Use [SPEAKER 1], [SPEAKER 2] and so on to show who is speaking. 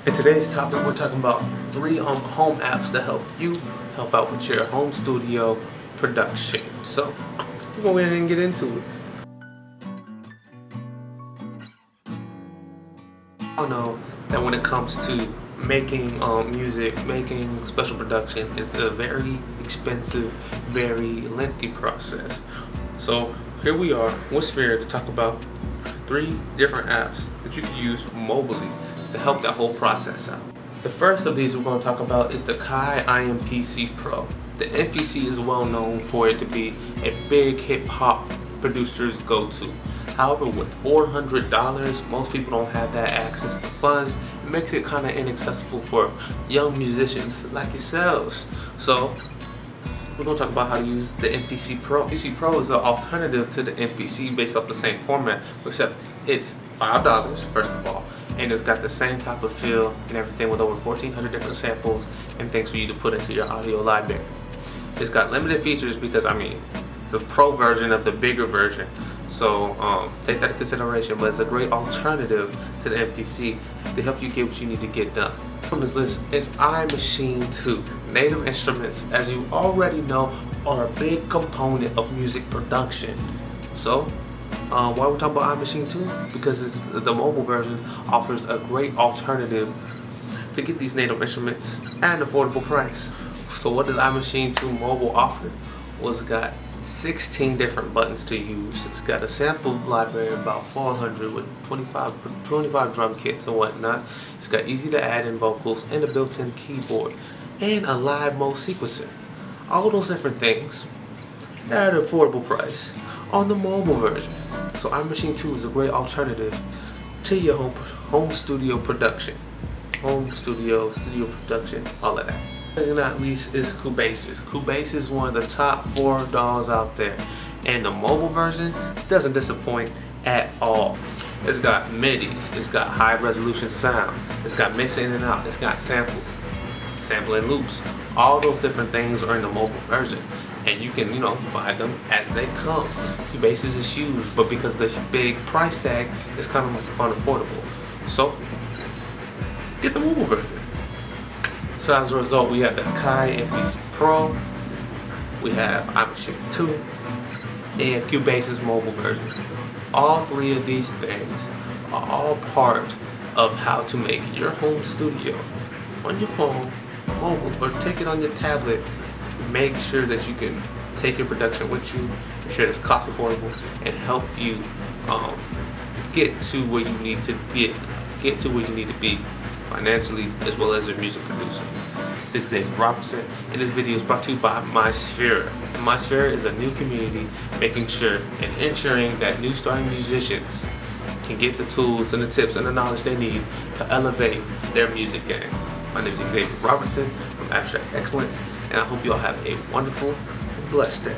[SPEAKER 1] In today's topic, we're talking about 3 home apps that help out with your home studio production. So, we're going to go ahead and get into it. I know that when it comes to making music, making special production, it's a very expensive, very lengthy process. So here we are with MySphera to talk about 3 different apps that you can use mobilely to help that whole process out. The first of these we're going to talk about is the Kai MPC Pro. The MPC is well known for it to be a big hip hop producer's go-to. However, with $400, most people don't have that access to funds. It makes it kind of inaccessible for young musicians like yourselves. So we're going to talk about how to use the MPC Pro. MPC Pro is an alternative to the MPC based off the same format, except it's $5 first of all, and it's got the same type of feel and everything with over 1,400 different samples and things for you to put into your audio library. It's got limited features because, it's a pro version of the bigger version. So take that into consideration, but it's a great alternative to the MPC to help you get what you need to get done. On this list is iMachine 2. Native Instruments, as you already know, are a big component of music production. So why are we talking about iMachine 2? Because the mobile version offers a great alternative to get these Native Instruments at an affordable price. So what does iMachine 2 mobile offer? Well, it's got 16 different buttons to use. It's got a sample library of about 400 with 25 drum kits and whatnot. It's got easy to add in vocals and a built-in keyboard and a live mode sequencer. All those different things at an affordable price on the mobile version. So iMachine 2 is a great alternative to your home studio production. Home studio production, all of that. And not least is Cubase. Cubase is one of the top 4 DAWs out there, and the mobile version doesn't disappoint at all. It's got MIDIs, it's got high resolution sound, it's got mixing in and out, it's got samples, sampling loops. All those different things are in the mobile version, and you can buy them as they come. Cubase is huge, but because of the big price tag, it's kind of unaffordable. So get the mobile version. So as a result, we have the Kai MPC Pro, we have iMachine 2, and Cubase's mobile version. All 3 of these things are all part of how to make your home studio on your phone, mobile, or take it on your tablet. Make sure that you can take your production with you, make sure it's cost affordable, and help you get to where you need to get to where you need to be financially, as well as a music producer. This is Xavier Robertson, and this video is brought to you by MySphera. And MySphera is a new community making sure and ensuring that new starting musicians can get the tools and the tips and the knowledge they need to elevate their music game. My name is Xavier Robertson from abstraktxxcellence, and I hope you all have a wonderful and blessed day.